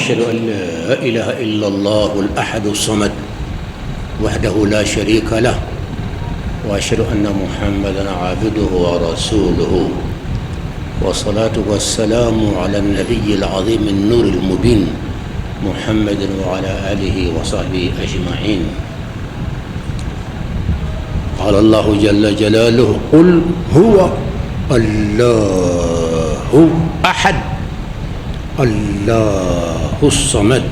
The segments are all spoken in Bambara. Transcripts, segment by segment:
وأشهد أن لا إله إلا الله الأحد الصمد وحده لا شريك له وأشهد أن محمدا عبده ورسوله والصلاة والسلام على النبي العظيم النور المبين محمد وعلى آله وصحبه أجمعين. قال الله جل جلاله قل هو الله أحد الله الصمد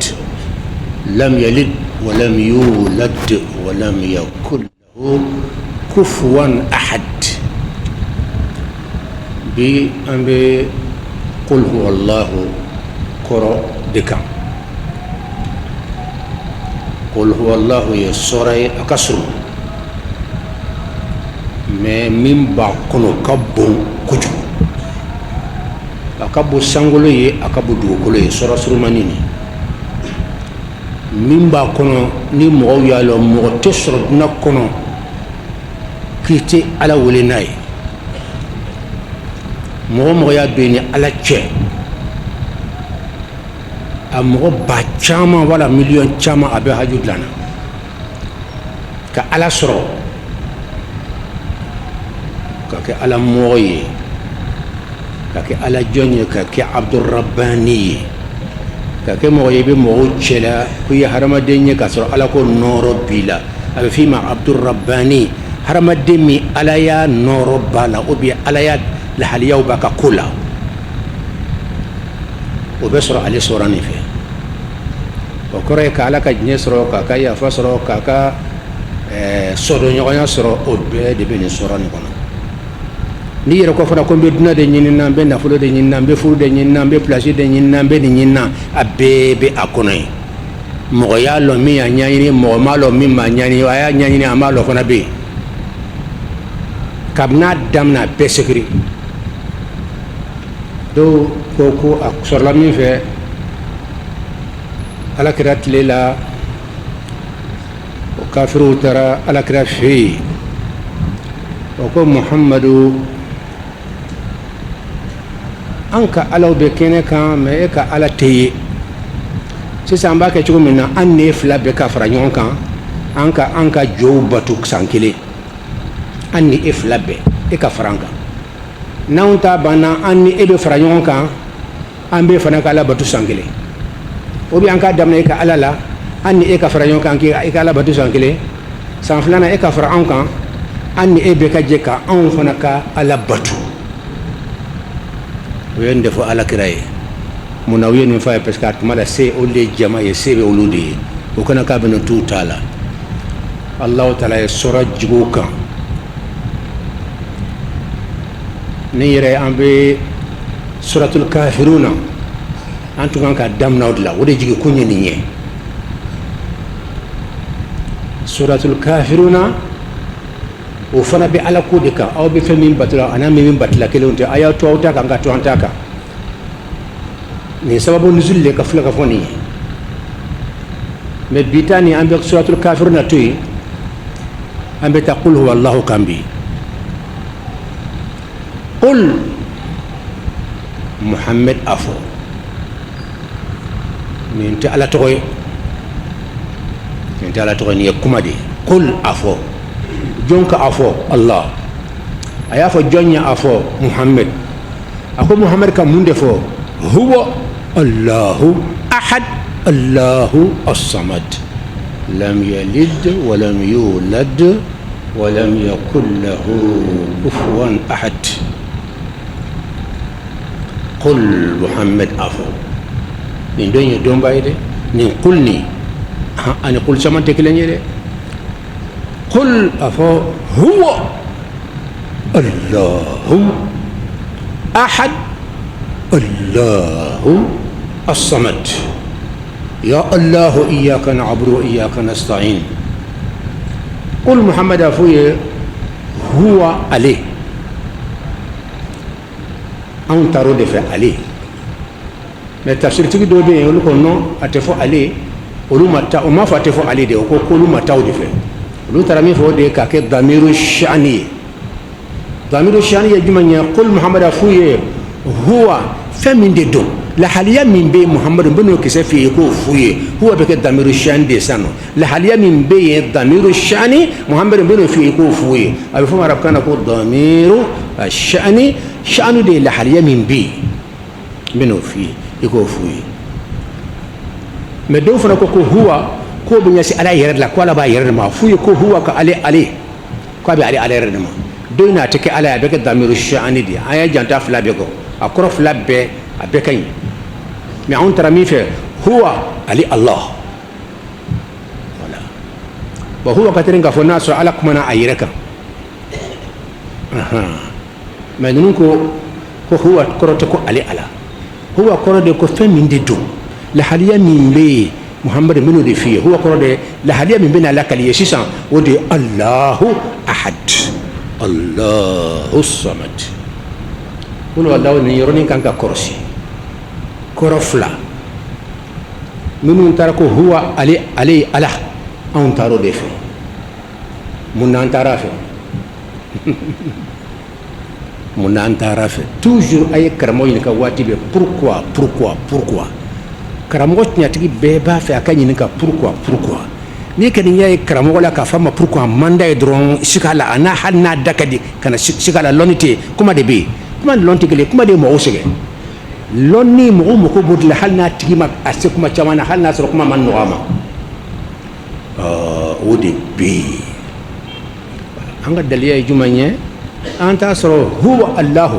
لم يلد ولم يولد ولم يكن له كفوا أحد. قل هو الله كرو دكا قل هو الله يسوري أكسر من باكونو كبو كجو akabu sangolo ye akabu dugukolo ye sɔrɔ surumani ni min b'a kɔnɔ ni mɔgɔw y'a lɔ mɔgɔ tɛ sɔrɔ duna kɔnɔ k'i tɛ ala wele n'a ye mɔgɔ y'a bɛ ni ala cɛ a mɔgɔ ba caman wala miliyɔn caman a bɛ haju dilanna ka ala sɔrɔ ka kɛ ala mɔgɔ ye kake ala jonye kake abdurrabbani kake mo yebe mo chela ku ya haramadenye ka so ala ko noro bila abe fima abdurrabbani haramademi ala ya noro bala obi ala ya la haliya baka kula o be soro ali sorani fe o kore ka ala ka nyesro ka ya fasro ka sodo nyonya soro o be de be ni sorani kono ni yɛrɛ ko fana ko n bɛ dunan de ɲini na n bɛ nafolo de ɲini na n bɛ furu de ɲini na n bɛ place de ɲini na n bɛ nin ɲini na a bɛɛ bɛ a kɔnɔ ye mɔgɔ y'a lɔn min y'a ɲɛɲini mɔgɔ m'a lɔn min m'a ɲɛɲini a y'a ɲɛɲini a m'a lɔn fana bɛ yen kabini a daminɛ a bɛɛ segiri dɔw ko a sɔrɔla min fɛ alakira tile la o kafiriw taara alakira fɛ yen o ko muhamadu an ka alaw bɛ kɛnɛ kan mɛ e ka ala tɛ ye sisan an b'a kɛ cogo min na an ni e fila bɛɛ ka fara ɲɔgɔn kan an ka jow batu san kelen an ni e fila bɛɛ e ka fara an kan n'anw ta banna an ni e bɛ fara ɲɔgɔn kan an bɛ fana ka ala batu san kelen ou bien an k'a daminɛ e ka ala la an ni e ka fara ɲɔgɔn kan e ka ala batu san kelen san filanan e ka fara an kan an ni e bɛ ka jɛ ka anw fana ka ala batu o ye nin de fɔ alakira ye mun na u ye nin fɔ a ye parce que a tuma la se olu de ye jama ye se bɛ olu de ye o kana k'a bɛna t'u ta la alahu taala ye sɔrɔ jigiw kan ni yɛrɛ an bɛ suratul kafiruna an tun kan ka daminɛ o de la o de jigi kun ye nin ye suratul kafiruna o fana bɛ ala ko de kan aw bɛ fɛn min batula an'a min batula kelenw tɛ a y'a to aw ta kan ka to an ta kan nin sababu nuzul de ka filɛ ka fɔ nin ye mɛ bi ta nin an bɛ suratul kafiruna to yen an bɛ taa qul huwa allahu kan bi qul muhammed a fɔ nin tɛ ala tɔgɔ ye nin tɛ ala tɔgɔ ye nin ye kuma de ye qul a fɔ jonka afo allah aya fo jonya afo muhammad ako muhammad ka munde fo huwa allahu ahad allahu as-samad lam yalid wa lam yulad wa lam yakul lahu kufuwan ahad qul muhammad afo nin donye don bayde nin qulni ani qul sama teklenye de قل أفو هو الله أحد الله الصمد يا الله إياك نعبد وإياك نستعين قل محمد أفوي هو عليه أن ترد في عليه mais tafsir tigi do be olu ko non atefo ale olu mata o ma fa atefo ale de ko ko olu mata o de fe olu tara min fɔ de ka kɛ damiru shani ye damiru shani ye jumɛn ye qul muhamad afu ye huwa fɛn min de don lahaliya min be muhammadu beno kise fi ko fuye huwa be ke damiru shani de sano lahaliya min be damiru shani muhammadu beno fi ko fuye abi fuma rabkana ko damiru shani shanu de lahaliya min be beno fi ko fuye me do fana ko huwa ko be nyasi ala yere la ko ala ba yere ma fuye ko huwa ka ale ko be ale yere ma doina take ala be ke damiru shani de aya janta fla be ko akoro fla be abekay mais on tara mi fait huwa ali allah voilà ba huwa katrin ka fona so ala kuma na ayiraka mais nun ko huwa korote ko ali ala huwa korode ko femi ndido la haliya min be muhammad minu de fi huwa korode la haliya min be na la kaliye sisan o de allah ahad allahu samad kulo allah ni yoroni kanka korosi korofla minnu tara ko huwa ale ala anw taro de fe mun nan tara fe mun nan tara fe toujours ay karamo yin ka wati be pourquoi karamo nyatigi be ba fe aka yin ka pourquoi ni kadin yayi karamo la ka fama pourquoi manda e dron sikala ana hanna dakadi kana sikala lonite kuma de be kuma lonte gele kuma de mo osege lonni mo ko bodla halna tigima ase kuma chamana halna soro kuma man noama odi bi anga daliya jumanye anta soro huwa allah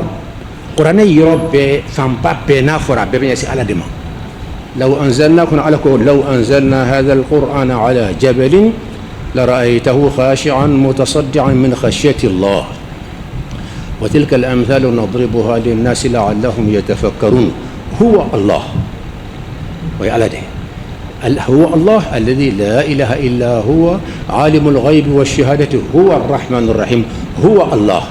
qur'ana yorobe fampa pena fora be nyasi ala dema law anzalna hadha alquran ala jabal la ra'aytahu khashi'an mutasaddian min khashyati allah وتلك الأمثال نضربها للناس لعلهم يتفكرون هو الله ويعلده هو الله الذي لا إله إلا هو عالم الغيب والشهادة هو الرحمن الرحيم هو الله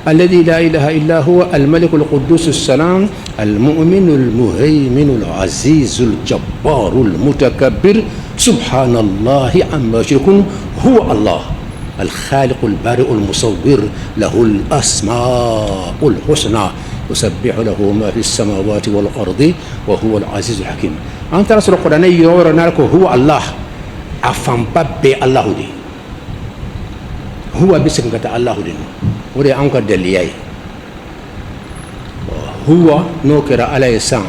الذي لا إله إلا هو الملك القدوس السلام المؤمن المهيمن العزيز الجبار المتكبر سبحان الله عما يشركون هو الله الخالق البارئ المصور له الأسماء الحسنى يسبح له ما في السماوات والأرض وهو العزيز الحكيم أنت رسول القرآن يورنا لك هو الله أفهم باب الله دي هو بسم الله دي ودي أنك دلياي هو نوكر على يسان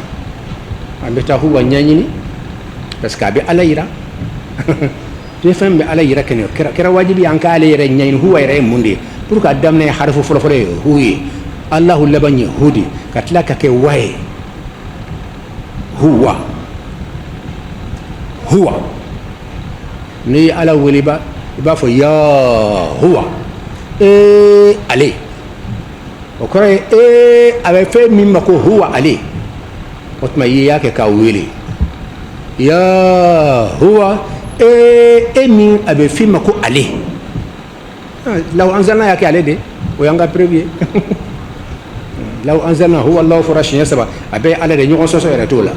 أمتا هو نيانيني بس كابي على يرا تفهم على يرا كرا واجبي أنك على يرا نيان هو يرا مندي pour que adam ne harfu fulfule huwi allah labani hudi katlaka ke wae huwa ni ala wiliba iba fo ya huwa ali okore ave fe mimma ko huwa ali otma yake ka wili ya huwa min ave fi mako ali لو أنزلنا ياكي عليه دي ويانغا بريبي لو أنزلنا هو الله فرش يسبا أبي على دي نيون سوسو يرتولا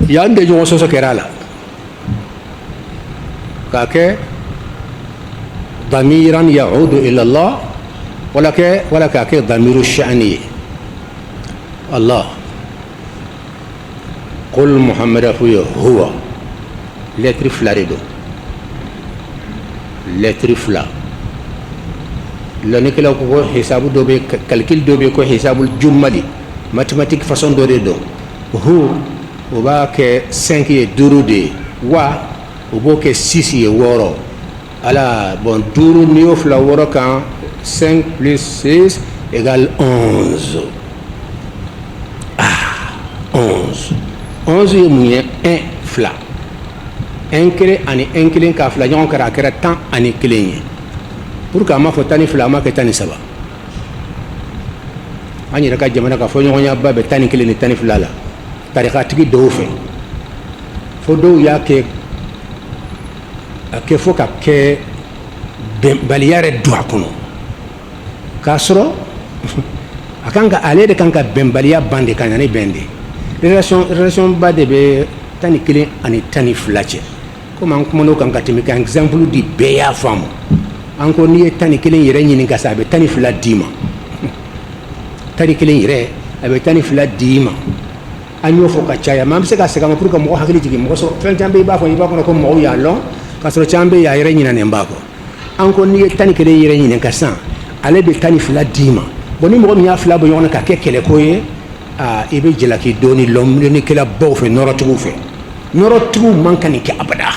يان دي نيون سوسو كرالا كاكي ضميرا يعود إلى الله ولا كاكي ضمير الشأني الله قل محمد هو lettre flarido lettre fla loni kala ko hisabu dobe calcul dobe ko hisabul jummali mathématique façon do do hu o ba ke 5 et 2 de wa o bo ke 6 et woro ala bon duru ni of la woro kan 5 plus 6 égale 11 11 est moins 1 fla 1 kele ani 1 kele ka fla nyon kara kara tan ani kele pour que ma fotani flama ke tani saba ani raka jamana ka fo nyonya babe tani kele ni tani flala tarika tigi do fe fo do ya ke fo ka ke baliyare do akono kasro akanga ale de kanka bembaliya bande kanani bende relation bade be tani kele ani tani flache comme an kuma no kanka timi ka exemple di beya famo anko ni tani kelen yere nyini gasa be tani fla dima tani kelen yere abe tani fla dima an y'o fɔ ka caya maa bɛ se ka segin a ma pour que mɔgɔ hakili jigin mɔgɔ sɔrɔ fɛn caman bɛ i b'a fɔ i b'a kɔnɔ ko mɔgɔw y'a lɔn ka sɔrɔ caman bɛ y'a yɛrɛ ɲinɛnen b'a kɔ an ko n'i ye 11 yɛrɛ ɲini ka san ale bɛ 12 d'i ma bon ni mɔgɔ min y'a fila bɔ ɲɔgɔn na ka kɛ kɛlɛko ye i bɛ jalaki dɔɔni lɔnminikɛla baw fɛ nɔrɔtigiw fɛ nɔrɔtigiw man ka nin kɛ abada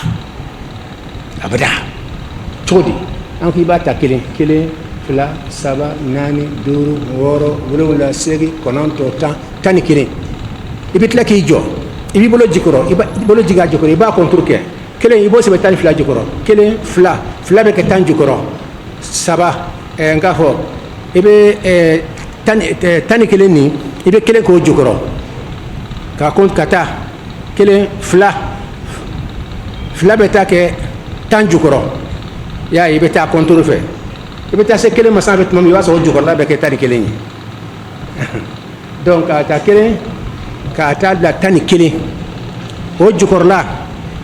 cogo di an ko i b'a ta kelen 1 2 3 4 5 6 7 8 9 10 11 i bɛ tila k'i jɔ i b'i bolo jikɔrɔ i bolo jigin a jukɔrɔ i b'a contour kɛ 1 i b'o sɛbɛn 12 jukɔrɔ 1 2 bɛ kɛ 10 jukɔrɔ 3 n k'a fɔ i bɛ 11 nin i bɛ 1 k'o jukɔrɔ ka taa 1 2 bɛ taa kɛ 10 jukɔrɔ y'a ye i bɛ taa contour fɛ i bɛ taa se 1 ma sanfɛ tuma min i b'a sɔrɔ o jukɔrɔla bɛ kɛ 11 ye donc ka taa 1 ka taa bila 11 o jukɔrɔla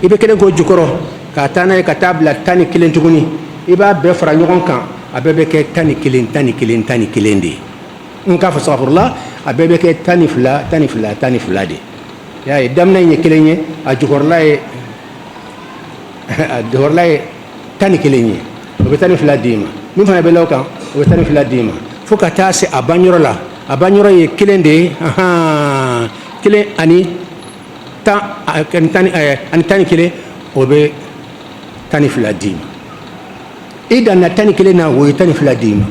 i bɛ 1 k'o jukɔrɔ ka taa n'a ye ka taa bila 11 tuguni i b'a bɛɛ fara ɲɔgɔn kan a bɛɛ bɛ kɛ 11 de ye n k'a fɔ safurula a bɛɛ bɛ kɛ 12 de y'a ye daminɛ in ye 1 ye a jukɔrɔla ye 11 ye o bɛ 12 d'i ma min fana bɛ la o kan o bɛ 12 d'i ma fo ka taa se a banyɔrɔ la a banyɔrɔ ye 1 de ye 1 ani 11 o bɛ 12 d'i ma i danna 11 na o ye 12 d'i ma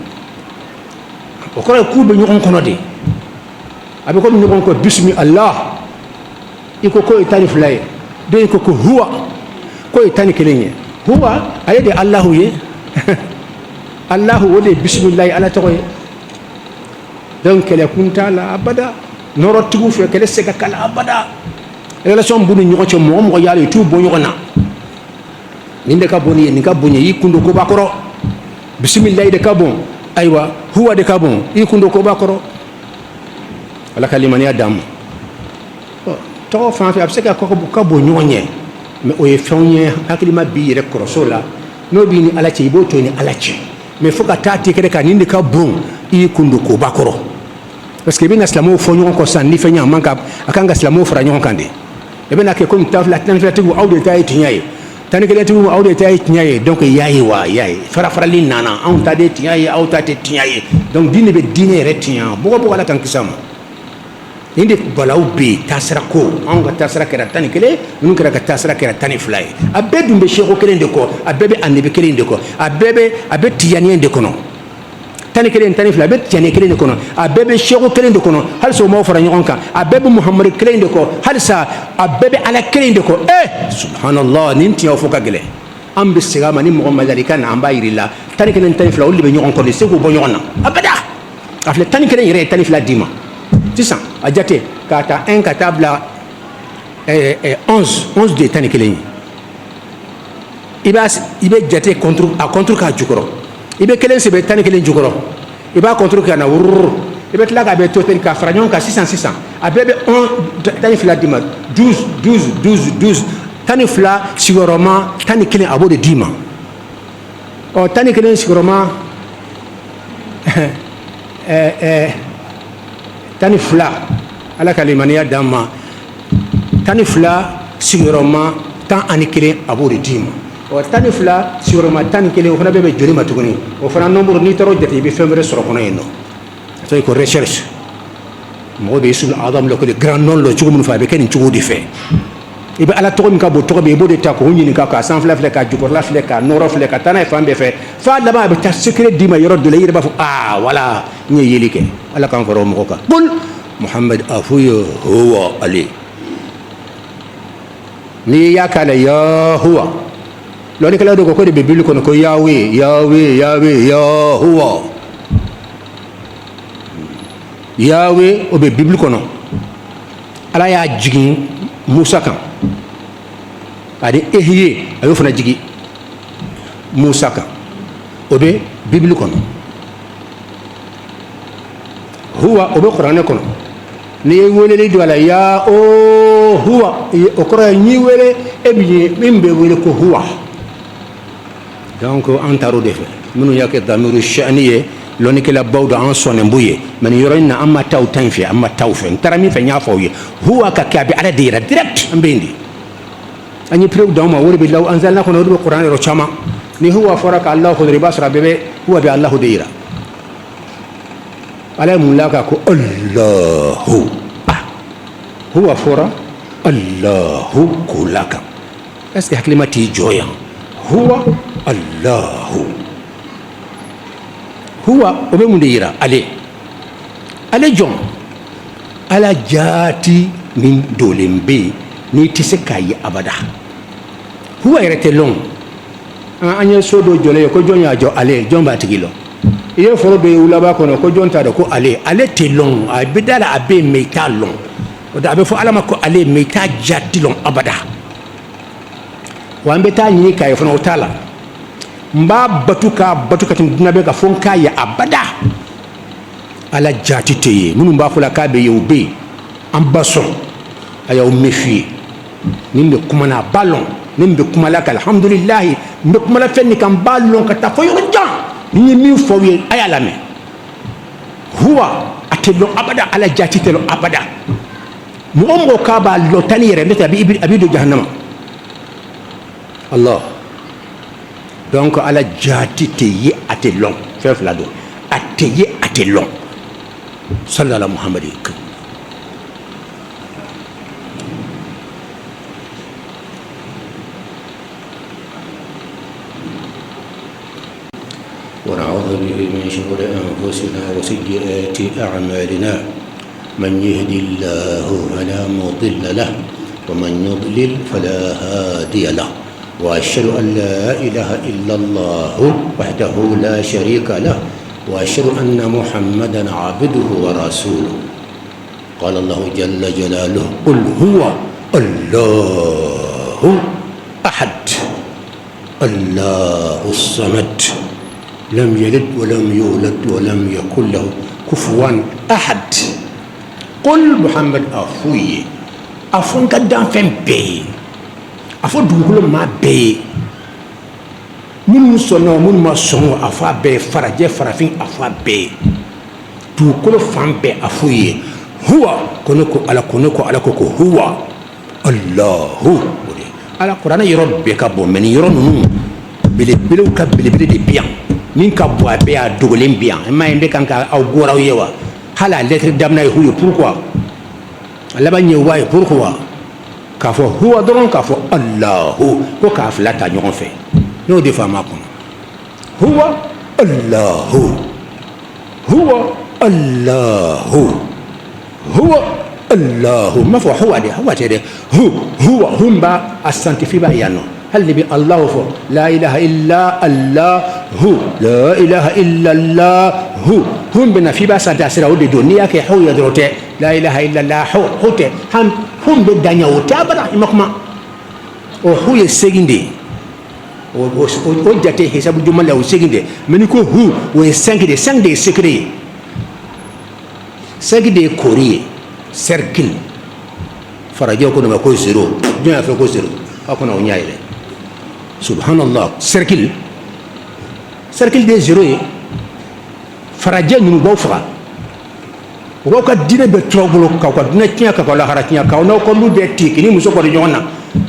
o kɔrɔ ye k'u bɛ ɲɔgɔn kɔnɔ de a bɛ komi ɲɔgɔn kɔ bisimi Allah i ko k'o ye 12 ye dɔw ko huwa k'o ye 11 ye huwa ale de Allahu ye Allahu o de ye bisimilayi ala tɔgɔ ye donc kɛlɛ kun t'a la abada nɔrɔtigiw fɛ kɛlɛ se ka kala abada relation b'u ni ɲɔgɔn cɛ mɔgɔ mɔgɔ y'a la i t'u bɔ ɲɔgɔn na nin de ka bon ye nin ka bon ye i kun don koba kɔrɔ bisimilayi de ka bon ayiwa huwa de ka bon i kun don koba kɔrɔ ala ka limaniya d'an ma tɔgɔ fan fɛ a bɛ se ka bon ɲɔgɔn ɲɛ mais o ye fɛnw ye hakilima b'i yɛrɛ kɔrɔso la n'o b'i ni ala cɛ i b'o to ni ala cɛ mais fo ka taa tikɛrɛ ka nin de ka bon i kun don koba kɔrɔ parce que i bɛna silamɛw fɔ ɲɔgɔn kɔ sisan ni fɛn ɲɛ a kan ka silamɛw fara ɲɔgɔn kan de i bɛna kɛ komi 12tigiw aw de ta ye tiɲɛ ye 11tigiw aw de ta ye tiɲɛ ye donc y'a ye wa y'a ye farafarali nana anw ta de tiɲɛ ye aw ta tɛ tiɲɛ ye donc diinɛ bɛ diinɛ yɛrɛ tiɲɛ bɔgɔ ala kan kisa ma nin de balaw bɛ yen taasira ko anw ka taasira kɛra 11 ninnu kɛra ka taasira kɛra 12 ye a bɛɛ dun bɛ seko kelen de kɔ a bɛɛ bɛ anabi kelen de kɔ a bɛ tijaniya de kɔnɔ 11 12 a bɛ tijaniya kelen de kɔnɔ a bɛɛ bɛ seko kelen de kɔnɔ halisa o m'aw fara ɲɔgɔn kan a bɛɛ bɛ muhamadu kelen de kɔ halisa a bɛɛ bɛ ala kelen de kɔ subhanallah nin tiɲɛ fɔ ka gɛlɛn an bɛ segin a ma ni mɔgɔ ma deli ka na an b'a yir'i la 11 12 olu de bɛ ɲɔgɔn kɔ de se k'u bɔ ɲɔgɔn na abada a filɛ 11 yɛrɛ ye 12 d'i ma sisan a jate k'a ta 1 ka taa bila 11 de ye 11 ye i bɛ jate a contre k'a jukɔrɔ i bɛ 1 sɛbɛn 11 jukɔrɔ i b'a contre k'a na wururu i bɛ tila k'a bɛ to ten k'a fara ɲɔgɔn kan sisan a bɛɛ bɛ 12 d'i ma 12 12 sigiyɔrɔma 11 a b'o de d'i ma ɔ 11 sigiyɔrɔma 12 ala ka limaniya d'an ma 12 sigiyɔrɔma 11 a b'o de d'i ma ɔ 12 sigiyɔrɔma 11 o fana bɛɛ bɛ joli ma tuguni o fana nombre n'i taara o jate i bɛ fɛn wɛrɛ sɔrɔ kɔnɔ yen nɔ a tɔgɔ ye ko recherche mɔgɔ bɛ isul adam la ko de grand nom la cogo min fɛ a bɛ kɛ nin cogo de fɛ i bɛ ala tɔgɔ min ka bon tɔgɔ bɛ i b'o de ta k'o ɲininka k'a sanfɛla filɛ k'a jukɔrɔla filɛ k'a nɔrɔ filɛ ka taa n'a ye fan bɛɛ fɛ f'a laban a bɛ taa secret d'i ma yɔrɔ dɔ la i yɛrɛ b'a fɔ wala n ye yeli kɛ ala k'an fara o mɔgɔ kan qul muhamad afuya huwa ale n'i y'a k'a la ya huwa lɔnnikɛlaw de ko de bɛ bibili kɔnɔ ko yawe yahuwa yawe o bɛ bibili kɔnɔ ala y'a jigin musa kan ani ehiye a y'o fana jigi musa kan o bɛ bibili kɔnɔ huwa o bɛ kuranɛ kɔnɔ n'i ye weleli don a la ya o huwa o kɔrɔ ye n'i wele e bɛ ye min bɛ wele ko huwa donc an taar'o de fɛ minnu y'a kɛ damiru shani ye loni ke la bawda an sonne mbuye man yorina amma taw tanfi amma tawfen tarami fe nya fawye huwa ka kabi ala dira direct ambendi ani prew dawma wori bi law anzalna kono do qur'an ro chama ni huwa faraka allah khudri basra bebe huwa bi allah dira ala mulaka ko allahu huwa fora allahu kulaka est-ce que haklimati joya huwa allahu huwa obe mundira ale jom ala jati min dolembe ni tise kayi abada huwa yerete long anya sodo jole ko jonya jo ale jomba tigilo iye foro be ulaba kono ko jonta da ko ale te long a bidala abe meita long o da be fo alama ko ale meita jati long abada wambe ta ni kay fo no tala mba batuka tin dinabe ka fon kaya abada ala jati teye munu mba fula ka be yewbe ambason aya o mefi nimbe kuma na ballon nimbe kuma la alhamdulillah mbe kuma la fenni kan ballon ka ta fo yo jan ni mi fo wi aya la me huwa atelo abada ala jati telo abada mo ka ba lo tani yere mbeta bi abidu jahannama allah donc ala jati teye atelon fef la do ateye atelon sallallahu muhammadi ونعوذ به من شرور أنفسنا وسيئات أعمالنا من يهد الله فلا مضل له ومن يضلل فلا هادي له وأشهد أن لا إله إلا الله وحده لا شريك له وأشهد أن محمدا عبده ورسوله قال الله جل جلاله قل هو الله أحد الله الصمد لم يلد ولم يولد ولم يكن له كفوا أحد قل محمد أفوي أفون قدام فين بي أفون دخول ما بي من سنة من ما سنة أفا بي فرجة فرافين أفا بي دخول فان بي أفوي هو كنكو على كوكو هو الله على القرآن يرب بكابو من يرون بلي دي بيان min ka bo abe a dogolen bien ma yembe kan ka aw gora yewa hala lettre damna e huyo pourquoi laba nyewa e pourquoi ka fo huwa don ka fo allah ko ka flata nyon fe no de fama ko huwa allah huwa allah huwa allah ma fo huwa de huwa humba asantifi ba yano هل نبي الله فو لا إله إلا الله هو لا إله إلا الله هو هم بنا في بس تأثير أود الدنيا كي هو يدرته لا إله إلا الله هو ته هم بدنيا وتابرا إمكما وهو يسجندي وجاته حساب الجملة وسجندي منكو هو ويسجندي سجندي كوري سيركل فرجوا كنا ما كوي زيرو دنيا في كوي زيرو أكون أونيايله subhanallah cercle des zéro faraje ñu bo fra ko ka dina be trouble ka dina tiya ka la haratiya ka no ko lu de tiki ni muso ko de jona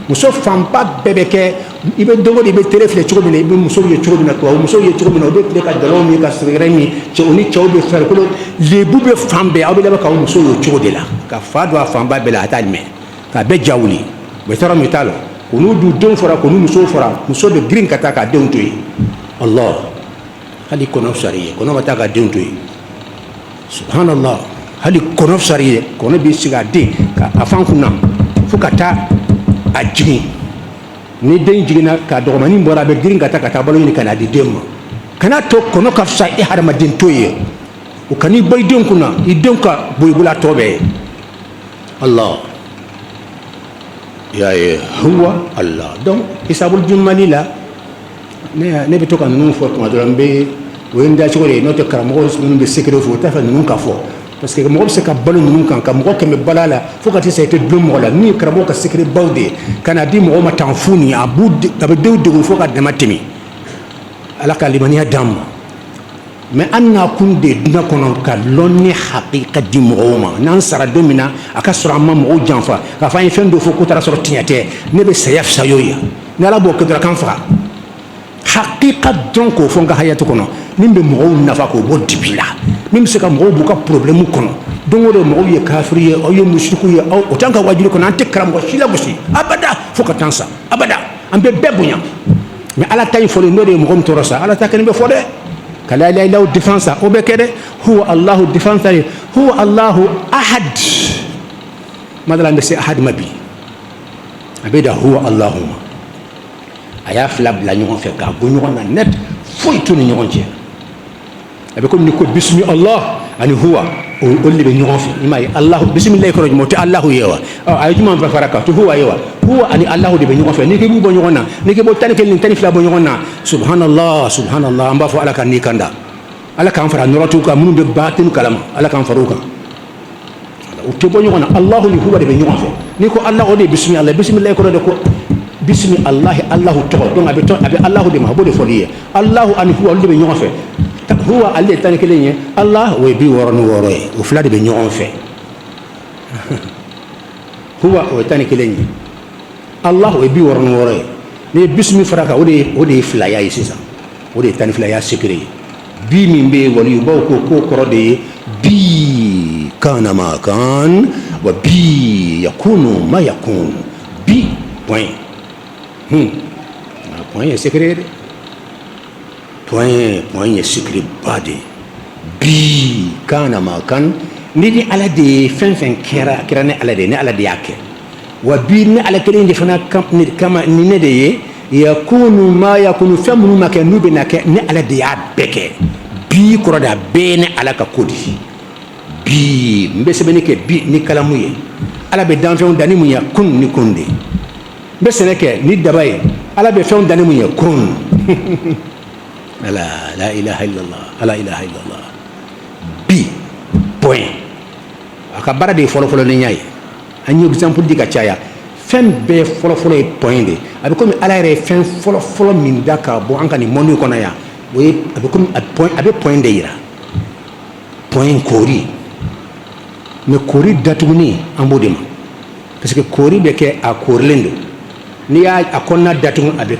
muso fam pa bebe ke ibe dogo ibe telefle ci ko be ibe muso ye ci ko na ko muso ye ci ko na be ka dalo mi ka sire mi ci oni ci be fer ko le bube fam be abe la ka muso ye ci ko de la ka fa do fam ba be la atalme ka be jawli be tara mi talo kunu du den fora kunu muso fora muso de green kata ka den to yi allah hali kono sariye kono mata ka den to yi subhanallah hali kono sariye kono bi siga de ka afan kunna fukata ajini ni den jigina ka dogomani bora be green kata kata balo ni kana di dem kana to kono ka sa i harama den to yi o kani bay den kunna i den ka boy bula tobe allah ya huwa allah donc isabul jumali la ne be to kan nun fo ko do be wenda ci ko no to karamo nun be secret fo ta fa nun ka fo parce que mo se ka balu nun kan ka mo ko me balala fo ka ti sayte dum mo la ni karamo ka secret bawde kana di mo ma tanfuni abud da be de fo ka de matimi ala ka limaniya dam mais an na kun de dina kɔnɔ ka lɔnni hakika di mɔgɔw ma n'an sara don min na a ka sɔrɔ an ma mɔgɔw janfa k'a fɔ an ye fɛn dɔ fɔ ko taara sɔrɔ tiɲɛ tɛ ne bɛ saya fisa y'o ye ni ala b'o kɛ dɔrɔn k'an faga hakika dɔn k'o fɔ n ka hayatu kɔnɔ min bɛ mɔgɔw nafa k'o bɔ dibi la min bɛ se ka mɔgɔw b'u ka problème kɔnɔ don o don mɔgɔw ye kafiri ye aw ye musiriku ye o t'an ka wajibi kɔnɔ an tɛ karamɔgɔ si lagosi abada fo ka taa sa abada an bɛ bɛɛ bonya mais ala ta in fɔlen n'o de ye mɔgɔ min tɔɔrɔ sa ala ta kɛnɛ bɛ fɔ dɛ ka la ilaha illallah défense sa o bɛ kɛ dɛ huwa allahu défense ta ye huwa allahu ahad madala an bɛ se ahad ma bi a bɛ da huwa allahu ma a y'a fila bila ɲɔgɔn fɛ k'a bɔ ɲɔgɔn na net foyi t'u ni ɲɔgɔn cɛ a bɛ komi ni ko bisimi allah ani huwa olu de bɛ ɲɔgɔn fɛ i m'a ye alahu bisimilayi kɔrɔ jumɛn o tɛ alahu ye wa a ye jumɛn fɛ fara kan to huwa ye wa huwa ani alahu de bɛ ɲɔgɔn fɛ n'i k'i b'u bɔ ɲɔgɔn na n'i k'i bɔ tan ni kelen ni tan ni fila bɔ ɲɔgɔn na subhanallah subhanallah an b'a fɔ ala ka n'i kan da ala k'an fara nɔrɔtiw kan minnu bɛ baatinu kalama ala k'an fara o kan u tɛ bɔ ɲɔgɔn na alahu ni huwa de bɛ ɲɔgɔn fɛ n'i ko alahu o de ye bisimilayi bisimilayi kɔrɔ de ko bisimi allahi allahu tɔgɔ donc a bɛ alahu de ma a b'o de fɔli ye alahu ani huwa olu de bɛ ɲɔgɔn fɛ huwa ale ye tan ni kelen ye allah o ye 66 ye o fila de bɛ ɲɔgɔn fɛ huwa o ye tan ni kelen ye allah o ye 66 ye n'i ye bisimi fara kan o de ye filaya ye sisan o de ye tan ni filaya secret ye bi min bɛ yen waliyubaw ko k'o kɔrɔ de ye bi kana ma kan wa bi yakunu ma yakun bi point point ye secret de point ye secret ba de bi kana ma kan ni di ala de ye fɛn fɛn kɛra ni ala de ye ni ala de y'a kɛ wa bi ni ala kelen de fana kama ni ne de ye yakunu ma yakunu fɛn minnu ma kɛ n'u bɛ na kɛ ni ala de y'a bɛɛ kɛ bi kɔrɔ de a bɛɛ ni ala ka ko di bi n bɛ sɛbɛnni kɛ bi ni kalamu ye ala bɛ danfɛnw da ni mun ye kun ni kun de n bɛ sɛnɛ kɛ ni daba ye ala bɛ fɛnw da ni mun ye kun la ilaha illallah ala ilaha illallah bi point a ka baara de ye fɔlɔfɔlɔ ni y'a ye an ye exemple di ka caya fɛn bɛɛ fɔlɔfɔlɔ ye point de a bɛ komi ala yɛrɛ ye fɛn fɔlɔfɔlɔ min da ka bɔ an ka nin monde kɔnɔ yan o ye a bɛ komi a bɛ point de yira point koori mais koori datuguni an b'o de ma parce que koori bɛ kɛ a koorilen don n'i y'a kɔnɔna datugu a bɛ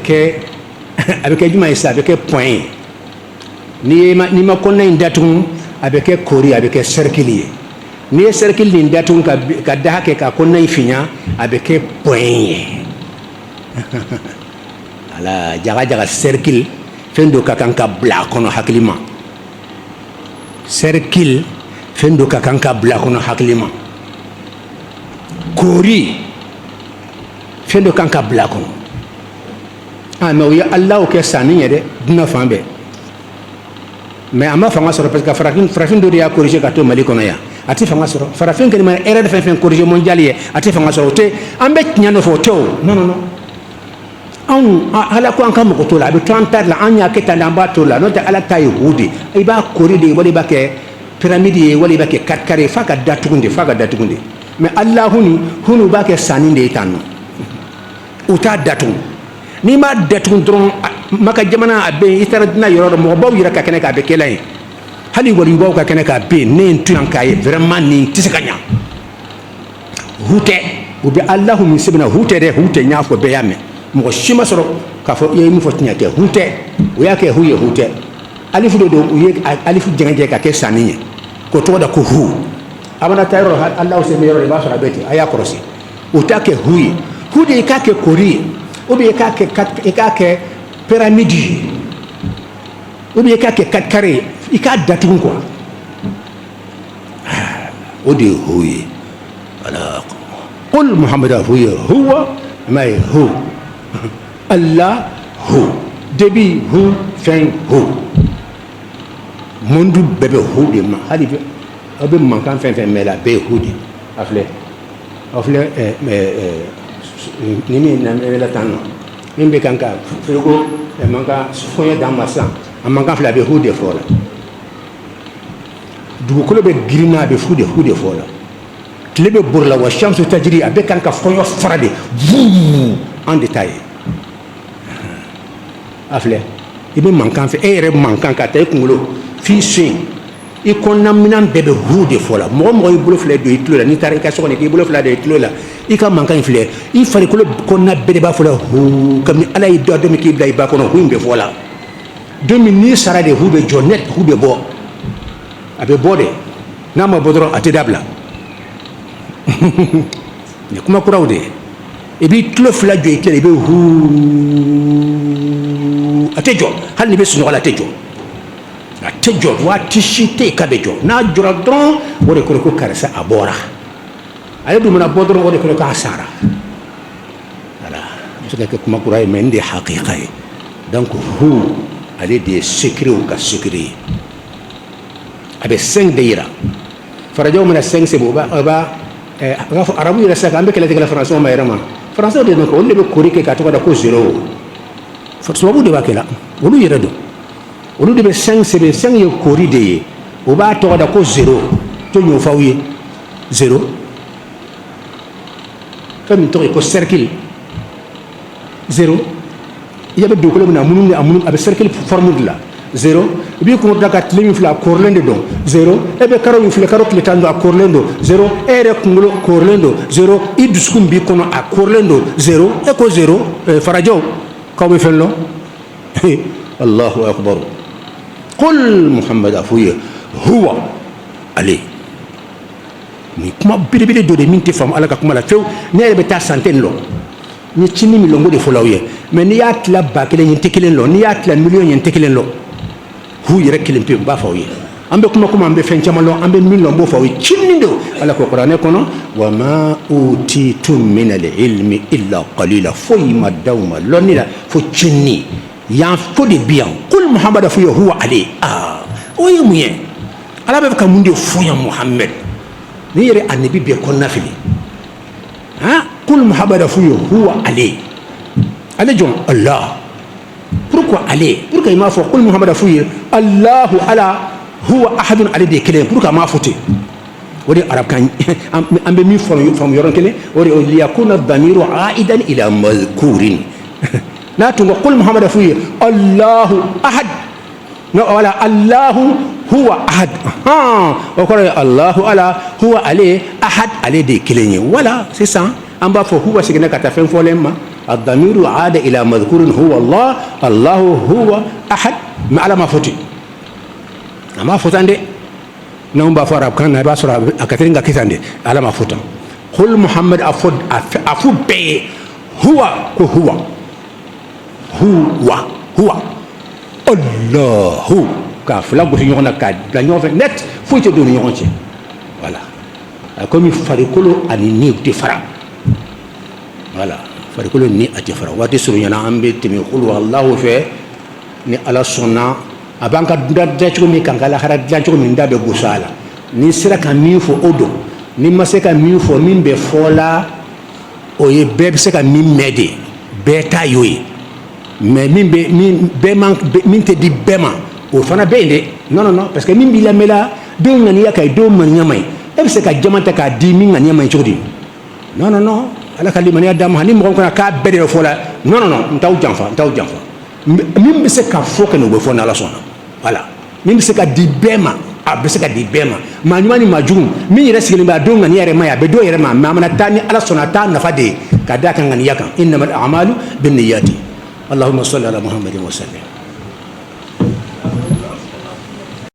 kɛ jumɛn ye sisan a bɛ kɛ point ye n'i ma kɔnɔna in datugu a bɛ kɛ koori a bɛ kɛ cercle ye n'i ye cercle nin datugu ka da hakɛ ka kɔnɔna in fiɲɛ a bɛ kɛ point ye ala jaga jaga cercle fɛn dɔ ka kan ka bila a kɔnɔ hakili ma cercle fɛn dɔ ka kan ka bila a kɔnɔ hakili ma koori fɛn dɔ kan ka bila a kɔnɔ mais o ye alahu kɛ sanni ye dɛ dunan fan bɛɛ mais a ma fanga sɔrɔ parce que farafin dɔ de y'a corriger ka to mali kɔnɔ yan a tɛ fanga sɔrɔ farafin kɔni ma erreur fɛn fɛn corriger mondial ye a tɛ fanga sɔrɔ o tɛ an bɛ tiɲɛ dɔ fɔ o tɛ o non anw ala ko an ka mɔgɔ t'o la a bɛ to an ta la an y'a kɛ tan de an b'a t'o la n'o tɛ ala ta ye o de i b'a kori de wali i b'a kɛ pyramide ye wali i b'a kɛ kari kari ye f'a ka datugu de mais alahu ni hunu b'a kɛ sanni de ye tan nɔ u t'a datugu n'i m'a datugu dɔrɔn maka jamana a bɛ yen i taara diinɛ yɔrɔ dɔ mɔgɔbaw yɛrɛ ka kɛnɛ k'a bɛ kɛla ye hali waliyubaw ka kɛnɛ k'a bɛ yen ne ye n to yan k'a ye vraiment nin tɛ se ka ɲa hu tɛ u bɛ alahu min sɛbɛnna hu tɛ dɛ hu tɛ n y'a fɔ bɛɛ y'a mɛn mɔgɔ si ma sɔrɔ k'a fɔ i ye min fɔ tiɲɛ tɛ hu tɛ u y'a kɛ hu ye hu tɛ alifu dɔ don u ye alifu jɛngɛjɛ ka kɛ sanni ye k'o tɔgɔ da ko hu a mana taa yɔrɔ alahu sɛbɛn yɔrɔ i b'a sɔrɔ a bɛ ten a y'a kɔlɔsi o t'a kɛ hu ye hu de i k'a kɛ kori ye ou bien i k'a kɛ pyramide ye ou bien i k'a kɛ kari kari ye i k'a datugu quoi o de ye hu ye voilà qul muhamadu hu ye huwa ma ye hu allah hu debi hu fɛn hu monde bɛɛ bɛ hu de ma hali aw bɛ mankan fɛn fɛn mɛn la a bɛɛ ye hu de aw filɛ ni min na tan nɔ min bɛ kan ka frigo man ka fɔɲɛ d'an ma sisan a man kan filɛ a bɛ hu de fɔ la dugukolo bɛ girinna a bɛ hu de fɔ la tile bɛ bori la wa shamsu tajiri a bɛ kan ka fɔɲɔ fara de vuu an de ta ye a filɛ i bɛ mankan fɛ e yɛrɛ mankan ka taa i kunkolo fi sin i kɔnɔna minan bɛɛ bɛ hu de fɔ la mɔgɔ mɔgɔ i bolo filɛ don i tulo la n'i taara i ka so kɔnɔ k'i bolo fila don i tulo la i ka mankan in filɛ i farikolo kɔnɔna bɛɛ de b'a fɔ la hu kabini ala y'i dɔ don min k'i bila i ba kɔnɔ hu in bɛ fɔ la don min n'i sara de hu bɛ jɔ net hu bɛ bɔ a bɛ bɔ de n'a ma bɔ dɔrɔn a tɛ dabila nin kuma kuraw de i b'i tulo fila jɔ i tila i bɛ hu a tɛ jɔ hali n'i bɛ sunɔgɔ la a tɛ jɔ a tɛ jɔ waati si tɛ yen k'a bɛ jɔ n'a jɔra dɔrɔn o de kɔrɔ ko karisa a bɔra ale dun mana bɔ dɔrɔn o de kɔrɔ k'a sara voilà a bɛ se ka kɛ kuma kura ye mais nin de ye hakika ye donc hu ale de ye secret ka secret ye a bɛ 5 de yira farajɛw mana 5 sɛbɛn o b'a a b'a fɔ arabu yɛrɛ sisan an bɛ kɛlɛ tigɛ la faransɛw ma yɛrɛ ma faransɛw de don olu de bɛ kori kɛ k'a tɔgɔ da ko 0 tubabuw de b'a kɛ la olu yɛrɛ don olu de bɛ 5 sɛbɛn 5 ye kori de ye o b'a tɔgɔ da ko 0 to ɲ'o f'aw ye 0 fɛn min tɔgɔ ye ko cercle 0 i ɲɛ bɛ dugukolo min na a munun a bɛ cercle forme de la 0 i b'i kun da ka tile min filɛ a korilen de don 0 e bɛ karo min filɛ karo tile 10 don a korilen don 0 e yɛrɛ kunkolo korilen don 0 i dusukun b'i kɔnɔ a korilen don 0 e ko 0 farajɛw k'aw bɛ fɛn dɔn allahu akbar qul muhammad a f'u ye huwa ale ni kuma belebele dɔ de min tɛ faamu ala ka kuma la fewu ne yɛrɛ bɛ taa centaine lɔ n ye cini min lɔ n k'o de fɔ l'aw ye mais n'i y'a tila 1000 n tɛ kelen lɔ n'i y'a tila million n tɛ kelen lɔ hu yɛrɛ kelen pe n b'a fɔ aw ye an bɛ kuma komi an bɛ fɛn caman lɔ an bɛ min lɔ n b'o fɔ aw ye cini don ala ko kuranɛ kɔnɔ wa ma utitum min al ilmi illa qalila foyi ma d'aw ma lɔnni la fo cini yan fo de bi yan qul muhammad a f'u ye huwa ale o ye mun ye ala bɛ ka mun de fɔ yan muhammad ni yɛrɛ anabi bɛɛ kɔnɔna fili qul muhammad a f'u ye huwa ale jɔn allah pourquoi ale pourquoi i m'a fɔ qul muhammad a f'u ye allahu ala huwa ahadun ale de ye kelen pourquoi a m'a fɔ ten o de arabukan an bɛ min faamu yɔrɔ kelen o de liyakuna damiru aidan ila madhkurin n'a tun ko qul muhammad a f'u ye allahu ahad wala allahu huwa ahad o kɔrɔ ye allahu ala huwa ale ahad ale de ye kelen ye wala sisan an b'a fɔ huwa seginna ka taa fɛn fɔlen ma الضمير عاد إلى مذكور هو الله الله هو أحد ما على ما فوتي ما فوتان دي نوم بافر كان باسر أكثرين كثيران دي على ما فوتان قل محمد أفود بي هو الله كافلا بوتي يونا كاد لا يونا نت فوتي دون يونا voilà comme farikolo ani ni tifara voilà farikolo ni a tɛ fara waati surunyana an bɛ tɛmɛ qul wallahu fɛ ni ala sɔnna a b'an ka da cogo min kan ka lahara dilan cogo min da bɛ gosi a la ni sera ka min fɔ o don ni ma se ka min fɔ min bɛ fɔ la o ye bɛɛ bɛ se ka min mɛn de bɛɛ ta y'o ye mais min tɛ di bɛɛ ma o fana bɛ yen dɛ non parce que min b'i lamɛn la denw ŋaniya ka ɲi denw maniya ma ɲi e bɛ se ka jama ta k'a di min ŋaniya ma ɲi cogo di non ala ka limaniya d'a ma ni mɔgɔ kɔnɔ k'a bɛɛ de bɛ fɔ la non n t'aw janfa min bɛ se ka fɔ ka n'o bɛ fɔ n'ala sɔnna voilà min bɛ se ka di bɛɛ ma a bɛ se ka di bɛɛ ma maa ɲuman ni maa jugu min yɛrɛ sigilen bɛ a dɔw ŋaniya yɛrɛ ma ye a bɛ dɔw yɛrɛ ma mais a mana taa ni ala sɔnna a t'a nafa de ye ka d'a kan ŋaniya kan innamal a'malu binniyati allahumma salli ala muhammadin wa sallim